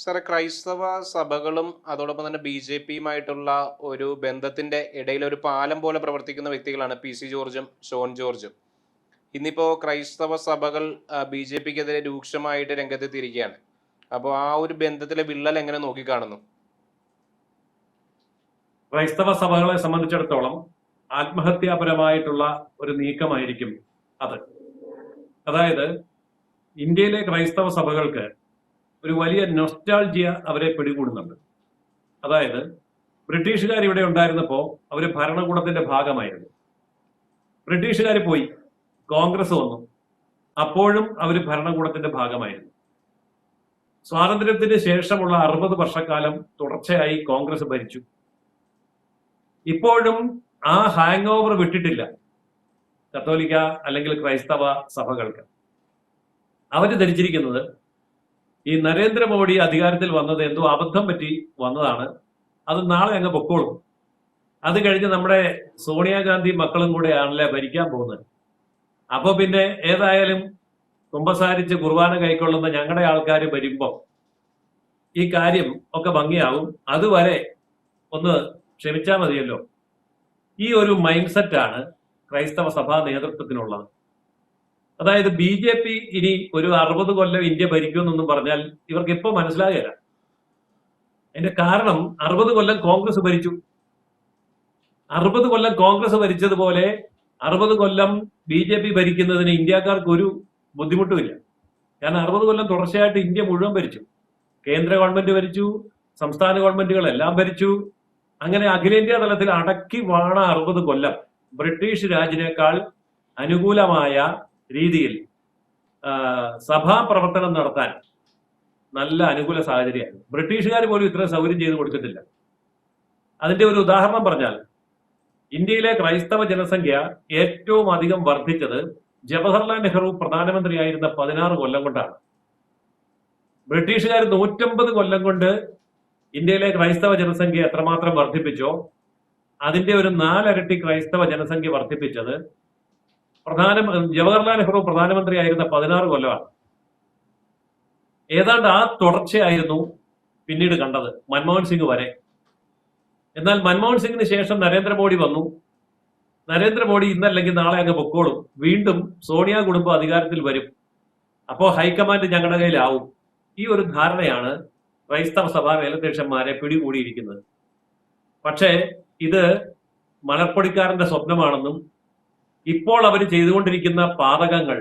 സാറെ, ക്രൈസ്തവ സഭകളും അതോടൊപ്പം തന്നെ ബി.ജെ.പിയുമായിട്ടുള്ള ഒരു ബന്ധത്തിന്റെ ഇടയിൽ ഒരു പാലം പോലെ പ്രവർത്തിക്കുന്ന വ്യക്തികളാണ് പി.സി. ജോർജും ഷോൺ ജോർജും. ഇന്നിപ്പോ ക്രൈസ്തവ സഭകൾ ബി.ജെ.പിക്കെതിരെ രൂക്ഷമായിട്ട് രംഗത്തെത്തിയിരിക്കുകയാണ്. അപ്പോൾ ആ ഒരു ബന്ധത്തിലെ വിള്ളൽ എങ്ങനെ നോക്കിക്കാണുന്നു? ക്രൈസ്തവ സഭകളെ സംബന്ധിച്ചിടത്തോളം ആത്മഹത്യാപരമായിട്ടുള്ള ഒരു നീക്കമായിരിക്കും അത്. അതായത് ഇന്ത്യയിലെ ക്രൈസ്തവ സഭകൾക്ക് ഒരു വലിയ നൊസ്റ്റാൾജിയ അവരെ പിടികൂടുന്നുണ്ട്. അതായത് ബ്രിട്ടീഷുകാർ ഇവിടെ ഉണ്ടായിരുന്നപ്പോൾ അവർ ഭരണകൂടത്തിന്റെ ഭാഗമായിരുന്നു. ബ്രിട്ടീഷുകാർ പോയി, കോൺഗ്രസ് വന്നു, അപ്പോഴും അവർ ഭരണകൂടത്തിന്റെ ഭാഗമായിരുന്നു. സ്വാതന്ത്ര്യത്തിന് ശേഷമുള്ള 60 വർഷക്കാലം തുടർച്ചയായി കോൺഗ്രസ് ഭരിച്ചു. ഇപ്പോഴും ആ ഹാങ് ഓവർ വിട്ടിട്ടില്ല കത്തോലിക്ക അല്ലെങ്കിൽ ക്രൈസ്തവ സഭകൾക്ക്. അവര് ധരിച്ചിരിക്കുന്നത് ഈ നരേന്ദ്രമോദി അധികാരത്തിൽ വന്നത് എന്തോ അബദ്ധം പറ്റി വന്നതാണ്, അത് നാളെ അങ്ങ് പൊക്കോളും, അത് കഴിഞ്ഞ് നമ്മുടെ സോണിയാഗാന്ധി മക്കളും കൂടെ ആണല്ലേ ഭരിക്കാൻ പോകുന്നത്, അപ്പൊ പിന്നെ ഏതായാലും കുമ്പസാരിച്ച് കുർബാന കൈക്കൊള്ളുന്ന ഞങ്ങളുടെ ആൾക്കാർ വരുമ്പോ ഈ കാര്യം ഒക്കെ ഭംഗിയാവും, അതുവരെ ഒന്ന് ക്ഷമിച്ചാൽ മതിയല്ലോ. ഈ ഒരു മൈൻഡ് സെറ്റാണ് ക്രൈസ്തവ സഭാ നേതൃത്വത്തിനുള്ളത്. അതായത് ബി.ജെ.പി ഇനി ഒരു 60 കൊല്ലം ഇന്ത്യ ഭരിക്കുമെന്നൊന്നും പറഞ്ഞാൽ ഇവർക്ക് ഇപ്പൊ മനസ്സിലാകില്ല. അതിന്റെ കാരണം 60 കൊല്ലം കോൺഗ്രസ് ഭരിച്ചു. 60 കൊല്ലം കോൺഗ്രസ് ഭരിച്ചതുപോലെ 60 കൊല്ലം ബി.ജെ.പി ഭരിക്കുന്നതിന് ഇന്ത്യക്കാർക്ക് ഒരു ബുദ്ധിമുട്ടുമില്ല. കാരണം 60 കൊല്ലം തുടർച്ചയായിട്ട് ഇന്ത്യ മുഴുവൻ ഭരിച്ചു. കേന്ദ്ര ഗവൺമെന്റ് ഭരിച്ചു, സംസ്ഥാന ഗവൺമെന്റുകളെല്ലാം ഭരിച്ചു. അങ്ങനെ അഖിലേന്ത്യാ തലത്തിൽ അടക്കി വാണ 60 കൊല്ലം ബ്രിട്ടീഷ് രാജിനേക്കാൾ അനുകൂലമായ രീതിയിൽ സഭാ പ്രവർത്തനം നടത്താൻ നല്ല അനുകൂല സാഹചര്യമാണ്. ബ്രിട്ടീഷുകാർ പോലും ഇത്രയും സൗകര്യം ചെയ്തു കൊടുത്തിട്ടില്ല. അതിന്റെ ഒരു ഉദാഹരണം പറഞ്ഞാൽ, ഇന്ത്യയിലെ ക്രൈസ്തവ ജനസംഖ്യ ഏറ്റവും അധികം വർദ്ധിച്ചത് ജവഹർലാൽ നെഹ്റു പ്രധാനമന്ത്രിയായിരുന്ന 16 കൊല്ലം കൊണ്ടാണ്. ബ്രിട്ടീഷുകാർ 150 കൊല്ലം കൊണ്ട് ഇന്ത്യയിലെ ക്രൈസ്തവ ജനസംഖ്യ എത്രമാത്രം വർദ്ധിപ്പിച്ചോ അതിന്റെ ഒരു 4 ഇരട്ടി ക്രൈസ്തവ ജനസംഖ്യ വർദ്ധിപ്പിച്ചത് ജവഹർലാൽ നെഹ്റു പ്രധാനമന്ത്രിയായിരുന്ന 16 കൊല്ലമാണ്. ഏതാണ്ട് ആ തുടർച്ചയായിരുന്നു പിന്നീട് കണ്ടത് മൻമോഹൻ സിംഗ് വരെ. എന്നാൽ മൻമോഹൻ സിംഗിന് ശേഷം നരേന്ദ്രമോദി വന്നു. നരേന്ദ്രമോദി ഇന്നല്ലെങ്കിൽ നാളെ അങ്ങ് പൊക്കോളും, വീണ്ടും സോണിയ കുടുംബം അധികാരത്തിൽ വരും, അപ്പോൾ ഹൈക്കമാൻഡ് ഞങ്ങളുടെ കയ്യിലാവും. ഈ ഒരു ധാരണയാണ് ക്രൈസ്തവ സഭാ മേലധ്യക്ഷന്മാരെ പിടികൂടിയിരിക്കുന്നത്. പക്ഷേ ഇത് മലർപ്പൊടിക്കാരന്റെ സ്വപ്നമാണെന്നും ഇപ്പോൾ അവർ ചെയ്തുകൊണ്ടിരിക്കുന്ന പാതകങ്ങൾ,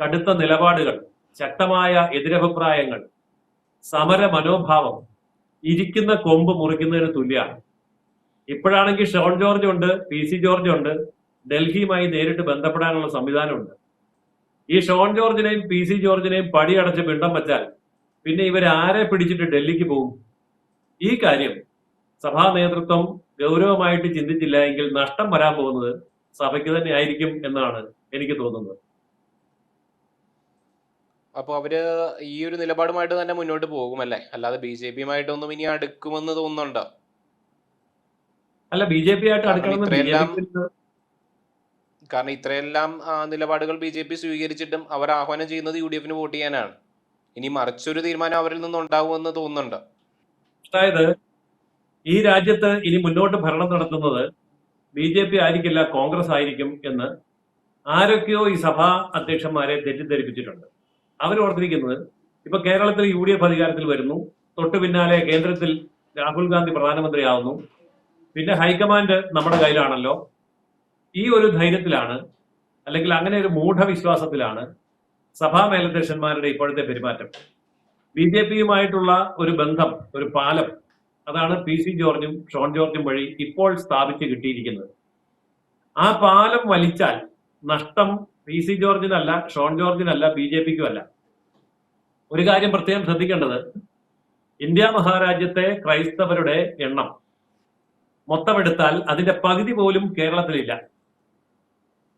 കടുത്ത നിലപാടുകൾ, ശക്തമായ എതിരഭിപ്രായങ്ങൾ, സമര മനോഭാവം ഇരിക്കുന്ന കൊമ്പ് മുറിക്കുന്നതിന് തുല്യമാണ്. ഇപ്പോഴാണെങ്കിൽ ഷോൺ ജോർജ് ഉണ്ട്, പി.സി. ജോർജ് ഉണ്ട്, ഡൽഹിയുമായി നേരിട്ട് ബന്ധപ്പെടാനുള്ള സംവിധാനമുണ്ട്. ഈ ഷോൺ ജോർജിനെയും പി.സി. ജോർജിനെയും പടിയടച്ച് പിണ്ടം വെച്ചാൽ പിന്നെ ഇവരാരെ പിടിച്ചിട്ട് ഡൽഹിക്ക് പോകും? ഈ കാര്യം സഭാ നേതൃത്വം ഗൗരവമായിട്ട് ചിന്തിച്ചില്ല എങ്കിൽ നഷ്ടം വരാൻ പോകുന്നത് സഭയ്ക്ക് തന്നെ ആയിരിക്കും എന്നാണ് എനിക്ക് തോന്നുന്നത്. അപ്പൊ അവര് ഈ ഒരു നിലപാടുമായിട്ട് തന്നെ മുന്നോട്ട് പോകുമല്ലേ, അല്ലാതെ ബി.ജെ.പിയുമായിട്ടൊന്നും ഇനി അടുക്കുമെന്ന് തോന്നുന്നുണ്ടോ? അല്ല, ബി.ജെ.പി ആയിട്ട് കാരണം ഇത്രയെല്ലാം നിലപാടുകൾ ബി.ജെ.പി സ്വീകരിച്ചിട്ടും അവർ ആഹ്വാനം ചെയ്യുന്നത് യു.ഡി.എഫിന് വോട്ട് ചെയ്യാനാണ്. ഇനി മറിച്ചൊരു തീരുമാനം അവരിൽ നിന്ന് ഉണ്ടാവുമെന്ന് തോന്നുന്നുണ്ട്. അതായത് ഈ രാജ്യത്ത് ഇനി മുന്നോട്ട് ഭരണം നടത്തുന്നത് ബി.ജെ.പി ആയിരിക്കില്ല, കോൺഗ്രസ് ആയിരിക്കും എന്ന് ആരൊക്കെയോ ഈ സഭാ അധ്യക്ഷന്മാരെ തെറ്റിദ്ധരിപ്പിച്ചിട്ടുണ്ട്. അവർ ഓർത്തിരിക്കുന്നത് ഇപ്പൊ കേരളത്തിൽ യു.ഡി.എഫ് അധികാരത്തിൽ വരുന്നു, തൊട്ടു പിന്നാലെ കേന്ദ്രത്തിൽ രാഹുൽ ഗാന്ധി പ്രധാനമന്ത്രിയാവുന്നു, പിന്നെ ഹൈക്കമാൻഡ് നമ്മുടെ കയ്യിലാണല്ലോ. ഈ ഒരു ധൈര്യത്തിലാണ്, അല്ലെങ്കിൽ അങ്ങനെ ഒരു മൂഢവിശ്വാസത്തിലാണ് സഭാ മേലധ്യക്ഷന്മാരുടെ ഇപ്പോഴത്തെ പെരുമാറ്റം. ബി.ജെ.പിയുമായിട്ടുള്ള ഒരു ബന്ധം, ഒരു പാലം, അതാണ് പി.സി. ജോർജും ഷോൺ ജോർജും വഴി ഇപ്പോൾ സ്ഥാപിച്ച് കിട്ടിയിരിക്കുന്നത്. ആ പാലം വലിച്ചാൽ നഷ്ടം പി.സി. ജോർജിനല്ല, ഷോൺ ജോർജിനല്ല, ബി.ജെ.പിക്കും അല്ല. ഒരു കാര്യം പ്രത്യേകം ശ്രദ്ധിക്കേണ്ടത്, ഇന്ത്യ മഹാരാജ്യത്തെ ക്രൈസ്തവരുടെ എണ്ണം മൊത്തമെടുത്താൽ അതിന്റെ പകുതി പോലും കേരളത്തിലില്ല.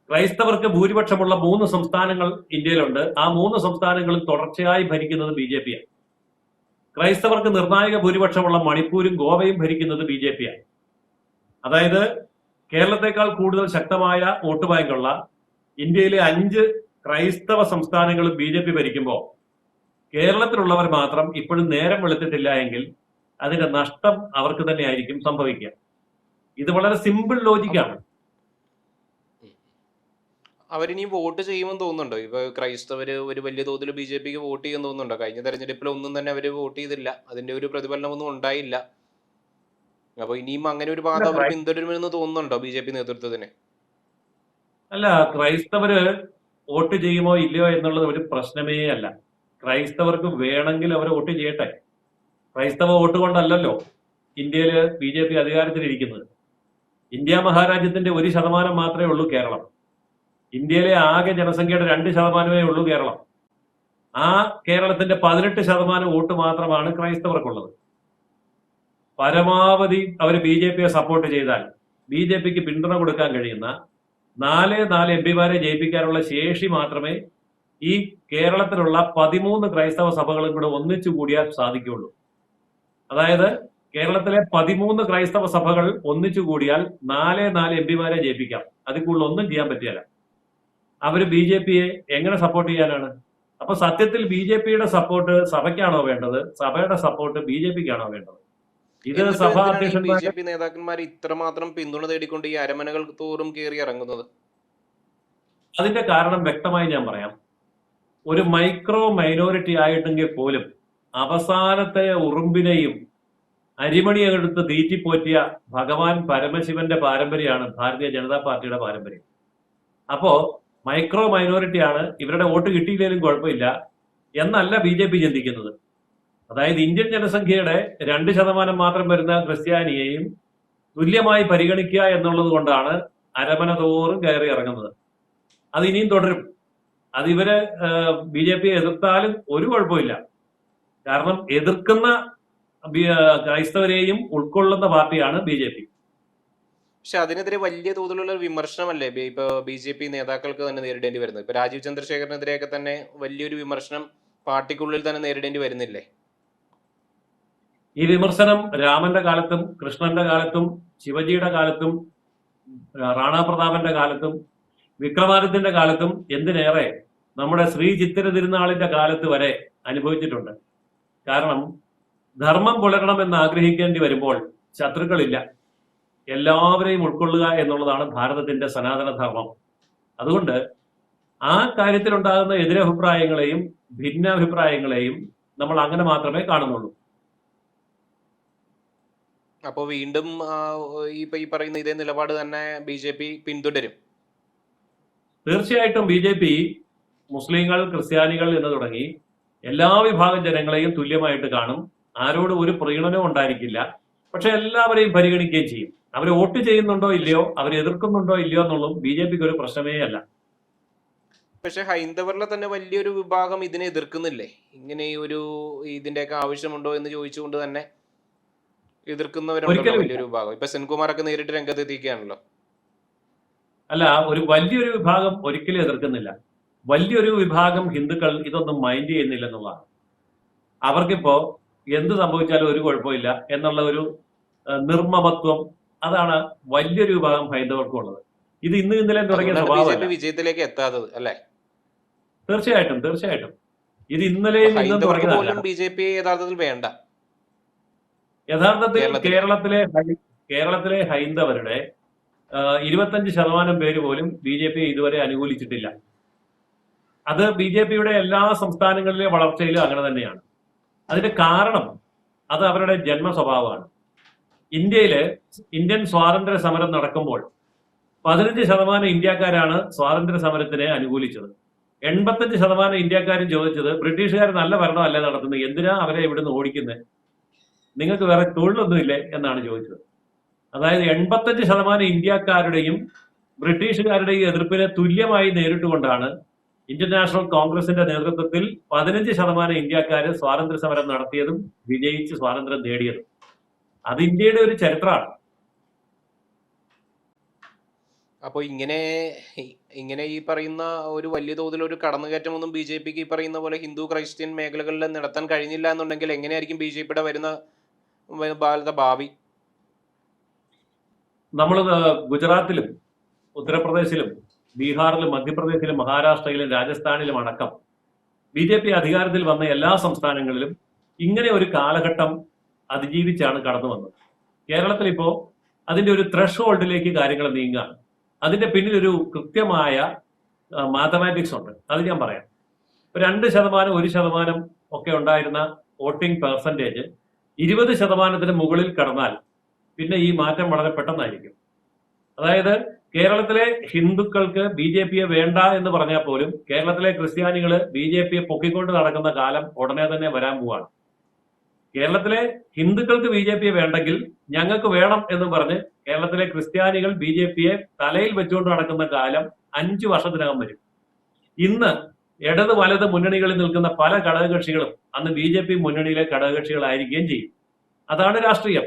ക്രൈസ്തവർക്ക് ഭൂരിപക്ഷമുള്ള 3 സംസ്ഥാനങ്ങൾ ഇന്ത്യയിലുണ്ട്. ആ 3 സംസ്ഥാനങ്ങളും തുടർച്ചയായി ഭരിക്കുന്നത് ബി.ജെ.പിയാണ്. ക്രൈസ്തവർക്ക് നിർണായക ഭൂരിപക്ഷമുള്ള മണിപ്പൂരും ഗോവയും ഭരിക്കുന്നത് ബി.ജെ.പിയാണ്. അതായത് കേരളത്തെക്കാൾ കൂടുതൽ ശക്തമായ വോട്ട് ബാങ്കുള്ള ഇന്ത്യയിലെ 5 ക്രൈസ്തവ സംസ്ഥാനങ്ങളും ബി.ജെ.പി ഭരിക്കുമ്പോൾ കേരളത്തിലുള്ളവർ മാത്രം ഇപ്പോഴും നേരം വെളുത്തിട്ടില്ല എങ്കിൽ അതിന്റെ നഷ്ടം അവർക്ക് തന്നെ ആയിരിക്കും സംഭവിക്കുക. ഇത് വളരെ സിമ്പിൾ ലോജിക്കാണ്. അവരിനി വോട്ട് ചെയ്യുമെന്ന് തോന്നുന്നുണ്ടോ? ഇപ്പൊ ക്രൈസ്തവര് ഒരു വലിയ തോതിൽ BJPക്ക് വോട്ട് ചെയ്യുമെന്ന് തോന്നുന്നുണ്ടോ? കഴിഞ്ഞ തെരഞ്ഞെടുപ്പിൽ ഒന്നും തന്നെ അവര് വോട്ട് ചെയ്തില്ല, അതിന്റെ ഒരു പ്രതിഫലനമൊന്നും ഉണ്ടായില്ല. അപ്പൊ ഇനിയും അങ്ങനെ ഒരു പാത അവർ പിന്തുടരുമെന്ന് തോന്നുന്നുണ്ടോ BJP നേതൃത്വത്തിന്? അല്ല, ക്രൈസ്തവര് വോട്ട് ചെയ്യുമോ ഇല്ലയോ എന്നുള്ളത് ഒരു പ്രശ്നമേ അല്ല. ക്രൈസ്തവർക്ക് വേണമെങ്കിൽ അവർ വോട്ട് ചെയ്യട്ടെ. ക്രൈസ്തവ വോട്ട് കൊണ്ടല്ലല്ലോ ഇന്ത്യയിൽ BJP അധികാരത്തിലിരിക്കുന്നത്. ഇന്ത്യ മഹാരാജ്യത്തിന്റെ 1% മാത്രമേ ഉള്ളൂ കേരളം. ഇന്ത്യയിലെ ആകെ ജനസംഖ്യയുടെ 2% ഉള്ളൂ കേരളം. ആ കേരളത്തിന്റെ 18% വോട്ട് മാത്രമാണ് ക്രൈസ്തവർക്കുള്ളത്. പരമാവധി അവർ BJPയെ സപ്പോർട്ട് ചെയ്താൽ BJPക്ക് പിന്തുണ കൊടുക്കാൻ കഴിയുന്ന 4 MP ജയിപ്പിക്കാനുള്ള ശേഷി മാത്രമേ ഈ കേരളത്തിലുള്ള 13 ക്രൈസ്തവ സഭകളും കൂടെ ഒന്നിച്ചു കൂടിയാൽ സാധിക്കുകയുള്ളൂ. അതായത് കേരളത്തിലെ 13 ക്രൈസ്തവ സഭകൾ ഒന്നിച്ചു കൂടിയാൽ 4 MP ജയിപ്പിക്കാം. അതിൽ കൂടുതൽ ഒന്നും ചെയ്യാൻ പറ്റില്ല. അവര് BJPയെ എങ്ങനെ സപ്പോർട്ട് ചെയ്യാനാണ്? അപ്പൊ സത്യത്തിൽ BJPയുടെ സപ്പോർട്ട് സഭയ്ക്കാണോ വേണ്ടത്? സഭയുടെ സപ്പോർട്ട് BJPക്കാണോ വേണ്ടത്? ഇത് സഭാ അധ്യക്ഷന്മാർ BJP നേതാക്കന്മാർ ഇത്രമാത്രം പിന്തുണ തേടിക്കൊണ്ട് ഈ അരമനകൾ തോറും കയറി ഇറങ്ങുന്നത്? അതിന്റെ കാരണം വ്യക്തമായി ഞാൻ പറയാം. ഒരു മൈക്രോ മൈനോറിറ്റി ആയിട്ടെങ്കിൽ പോലും അവസാനത്തെ ഉറുമ്പിനെയും അരിമണിയെടുത്ത് തീറ്റിപ്പോറ്റിയ ഭഗവാൻ പരമശിവന്റെ പാരമ്പര്യമാണ് ഭാരതീയ ജനതാ പാർട്ടിയുടെ പാരമ്പര്യം. അപ്പോ മൈക്രോ മൈനോറിറ്റി ആണ്, ഇവരുടെ വോട്ട് കിട്ടിയില്ലെങ്കിലും കുഴപ്പമില്ല എന്നല്ല BJP ചിന്തിക്കുന്നത്. അതായത് ഇന്ത്യൻ ജനസംഖ്യയുടെ 2% മാത്രം വരുന്ന ക്രിസ്ത്യാനിയെയും തുല്യമായി പരിഗണിക്കുക എന്നുള്ളത് കൊണ്ടാണ് അരമന തോറും കയറി ഇറങ്ങുന്നത്. അത് ഇനിയും തുടരും. അത് ഇവര് BJPയെ എതിർത്താലും ഒരു കുഴപ്പമില്ല. കാരണം എതിർക്കുന്ന ക്രൈസ്തവരെയും ഉൾക്കൊള്ളുന്ന പാർട്ടിയാണ് BJP. പക്ഷെ അതിനെതിരെ വലിയ തോതിലുള്ള വിമർശനമല്ലേ ഇപ്പൊ BJP നേതാക്കൾക്ക് തന്നെ നേരിടേണ്ടി വരുന്നത്? ഇപ്പൊ രാജീവ് ചന്ദ്രശേഖരനെതിരെയൊക്കെ തന്നെ വലിയൊരു വിമർശനം പാർട്ടിക്കുള്ളിൽ തന്നെ നേരിടേണ്ടി വരുന്നില്ലേ? ഈ വിമർശനം രാമന്റെ കാലത്തും കൃഷ്ണന്റെ കാലത്തും ശിവജിയുടെ കാലത്തും റാണാ പ്രതാപന്റെ കാലത്തും വിക്രമാദിത്യന്റെ കാലത്തും എന്തിനേറെ നമ്മുടെ ശ്രീ ചിത്തിര തിരുനാളിന്റെ കാലത്ത് വരെ അനുഭവിച്ചിട്ടുണ്ട്. കാരണം ധർമ്മം പുലരണമെന്ന് ആഗ്രഹിക്കേണ്ടി വരുമ്പോൾ ശത്രുക്കളില്ല, എല്ലാവരെയും ഉൾക്കൊള്ളുക എന്നുള്ളതാണ് ഭാരതത്തിന്റെ സനാതന ധർമ്മം. അതുകൊണ്ട് ആ കാര്യത്തിലുണ്ടാകുന്ന എതിരഭിപ്രായങ്ങളെയും ഭിന്നാഭിപ്രായങ്ങളെയും നമ്മൾ അങ്ങനെ മാത്രമേ കാണുന്നുള്ളൂ. അപ്പോൾ വീണ്ടും ഈ പറയുന്ന ഇതേ നിലപാട് തന്നെ BJP പിന്തുടരും? തീർച്ചയായിട്ടും BJP മുസ്ലിങ്ങൾ, ക്രിസ്ത്യാനികൾ എന്ന് തുടങ്ങി എല്ലാ വിഭാഗം ജനങ്ങളെയും തുല്യമായിട്ട് കാണും. ആരോടും ഒരു പ്രീണനവും ഉണ്ടായിരിക്കില്ല. പക്ഷെ എല്ലാവരെയും പരിഗണിക്കുകയും ചെയ്യും. അവർ വോട്ട് ചെയ്യുന്നുണ്ടോ ഇല്ലയോ, അവർ എതിർക്കുന്നുണ്ടോ ഇല്ലയോ എന്നുള്ളതും BJPക്ക് ഒരു പ്രശ്നമേ അല്ല. പക്ഷെ ഹൈന്ദവരിലെ തന്നെ വലിയൊരു വിഭാഗം ഇതിനെ എതിർക്കുന്നില്ലേ? ഇങ്ങനെ ഒരു ഇതിന്റെയൊക്കെ ആവശ്യമുണ്ടോ എന്ന് ചോദിച്ചുകൊണ്ട് തന്നെ എതിർക്കുന്നവരുണ്ടല്ലോ വലിയൊരു വിഭാഗം. ഇപ്പൊ സെൻകുമാറൊക്കെ നേരിട്ട് രംഗത്തെത്തിക്കുകയാണല്ലോ. അല്ല, ഒരു വലിയൊരു വിഭാഗം ഒരിക്കലും എതിർക്കുന്നില്ല. വലിയൊരു വിഭാഗം ഹിന്ദുക്കൾ ഇതൊന്നും മൈൻഡ് ചെയ്യുന്നില്ല എന്നുള്ളതാണ്. അവർക്കിപ്പോ എന്ത് സംഭവിച്ചാലും ഒരു കുഴപ്പമില്ല എന്നുള്ള ഒരു നിർമ്മമത്വം, അതാണ് വലിയൊരു വിഭാഗം ഹൈന്ദവർക്കും ഉള്ളത്. ഇത് ഇന്നലെ തുടങ്ങിയ സ്വഭാവം വിജയത്തിലേക്ക് എത്താത്തത് അല്ലേ? തീർച്ചയായിട്ടും തീർച്ചയായിട്ടും ഇത് ഇന്നലെയും ഇന്നും തുടങ്ങിയതല്ല. BJP യഥാർത്ഥത്തിൽ വേണ്ട. യഥാർത്ഥത്തിൽ കേരളത്തിലെ ഹൈന്ദവരുടെ 25% പേര് പോലും BJP ഇതുവരെ അനുകൂലിച്ചിട്ടില്ല. അത് BJPയുടെ എല്ലാ സംസ്ഥാനങ്ങളിലെ വളർച്ചയിലും അങ്ങനെ തന്നെയാണ്. അതിന്റെ കാരണം അത് അവരുടെ ജന്മ സ്വഭാവമാണ്. ഇന്ത്യൻ സ്വാതന്ത്ര്യ സമരം നടക്കുമ്പോൾ 15% ഇന്ത്യക്കാരാണ് സ്വാതന്ത്ര്യ സമരത്തിനെ അനുകൂലിച്ചത്. 85% ഇന്ത്യക്കാരും ചോദിച്ചത് ബ്രിട്ടീഷുകാർ നല്ല ഭരണമല്ലേ നടത്തുന്നത്, എന്തിനാ അവരെ ഇവിടുന്ന് ഓടിക്കുന്നത്, നിങ്ങൾക്ക് വേറെ തൊഴിലൊന്നുമില്ലേ എന്നാണ് ചോദിച്ചത്. അതായത് 85% ഇന്ത്യക്കാരുടെയും ബ്രിട്ടീഷുകാരുടെയും എതിർപ്പിനെ തുല്യമായി നേരിട്ടുകൊണ്ടാണ് ഇന്ത്യൻ നാഷണൽ കോൺഗ്രസിന്റെ നേതൃത്വത്തിൽ 15% ഇന്ത്യക്കാര് സ്വാതന്ത്ര്യ സമരം നടത്തിയതും വിജയിച്ച് സ്വാതന്ത്ര്യം നേടിയതും. അത് ഇന്ത്യയുടെ ഒരു ചരിത്രമാണ്. അപ്പോൾ ഇങ്ങനെ ഈ പറയുന്ന ഒരു വലിയ തോതിലൊരു കടന്നുകയറ്റമൊന്നും BJPക്ക് ഈ പറയുന്ന പോലെ ഹിന്ദു ക്രൈസ്ത്യൻ മേഖലകളിൽ നടത്താൻ കഴിഞ്ഞില്ല എന്നുണ്ടെങ്കിൽ എങ്ങനെയായിരിക്കും BJPയുടെ വരുന്ന ഭാവി? നമ്മൾ ഗുജറാത്തിലും ഉത്തർപ്രദേശിലും ബീഹാറിലും മധ്യപ്രദേശിലും മഹാരാഷ്ട്രയിലും രാജസ്ഥാനിലും അടക്കം BJP അധികാരത്തിൽ വന്ന എല്ലാ സംസ്ഥാനങ്ങളിലും ഇങ്ങനെ ഒരു കാലഘട്ടം അതിജീവിച്ചാണ് കടന്നു വന്നത്. കേരളത്തിൽ ഇപ്പോ അതിന്റെ ഒരു ത്രഷ് ഹോൾഡിലേക്ക് കാര്യങ്ങൾ നീങ്ങുകയാണ്. അതിന്റെ പിന്നിൽ ഒരു കൃത്യമായ മാത്തമാറ്റിക്സ് ഉണ്ട്. അത് ഞാൻ പറയാം. 2%, 1% ഒക്കെ ഉണ്ടായിരുന്ന വോട്ടിംഗ് പെർസെൻറ്റേജ് 20% മുകളിൽ കടന്നാൽ പിന്നെ ഈ മാറ്റം വളരെ പെട്ടെന്നായിരിക്കും. അതായത് കേരളത്തിലെ ഹിന്ദുക്കൾക്ക് BJPയെ വേണ്ട എന്ന് പറഞ്ഞാൽ പോലും കേരളത്തിലെ ക്രിസ്ത്യാനികൾ BJPയെ പൊക്കിക്കൊണ്ട് നടക്കുന്ന കാലം ഉടനെ തന്നെ വരാൻ പോവാണ്. കേരളത്തിലെ ഹിന്ദുക്കൾക്ക് BJPയെ വേണ്ടെങ്കിൽ ഞങ്ങൾക്ക് വേണം എന്ന് പറഞ്ഞ് കേരളത്തിലെ ക്രിസ്ത്യാനികൾ BJPയെ തലയിൽ വെച്ചുകൊണ്ട് നടക്കുന്ന കാലം 5 വർഷത്തിനകം വരും. ഇന്ന് ഇടത് വലത് മുന്നണികളിൽ നിൽക്കുന്ന പല ഘടകകക്ഷികളും അന്ന് BJP മുന്നണിയിലെ ഘടകകക്ഷികളായിരിക്കുകയും ചെയ്യും. അതാണ് രാഷ്ട്രീയം.